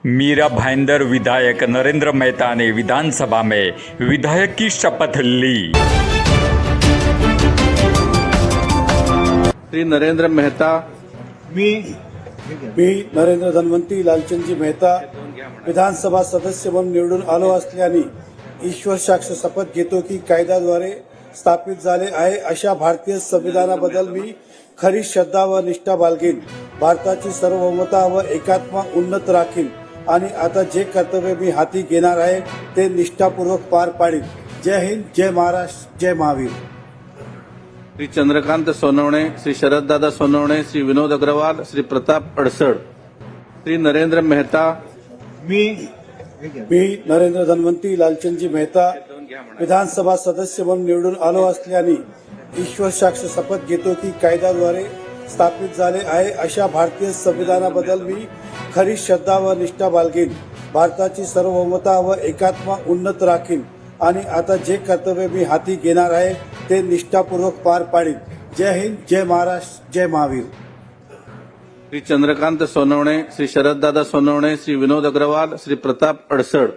मीरा भाईंदर विधायक नरेंद्र मेहता ने विधानसभा में विधायक की शपथ ली। श्री नरेंद्र मेहता मी नरेंद्र धन्वंती लालचंदजी मेहता विधानसभा सदस्य म्हणून निवडून आलो असल्याने ईश्वर साक्ष शपथ घेतो की कायद्याद्वारे स्थापित झाले आहे अशा भारतीय संविधानाबद्दल मी खरी श्रद्धा व निष्ठा बाळगेन, भारताची सार्वभौमता व एकात्मता उन्नत राखीन आणि आता जे कर्तव्य मी हाती घेणार आहे ते निष्ठापूर्वक पार पाडीन। जय हिंद, जय महाराष्ट्र, जय महावीर। श्री चंद्रकांत सोनवणे, श्री शरददादा सोनवणे, श्री विनोद अग्रवाल, श्री प्रताप अडसड, श्री नरेंद्र मेहता मी नरेंद्र धन्वंती लालचंदजी मेहता विधानसभा सदस्य म्हणून निवडून आलो असल्याने ईश्वर साक्ष शपथ घेतो की कायद्याद्वारे स्थापित झाले आहे अशा भारतीय संविधानाबद्दल मी खरी श्रद्धा व निष्ठा बाळगेन, भारताची सार्वभौमता व एकात्मता उन्नत राखीन आणि आता जे कर्तव्य मी हाती घेणार आहे ते निष्ठापूर्वक पार पाडीन। जय हिंद, जय महाराष्ट्र, जय महावीर। श्री चंद्रकांत सोनवणे, श्री शरददादा सोनवणे, श्री विनोद अग्रवाल, श्री प्रताप अडसड,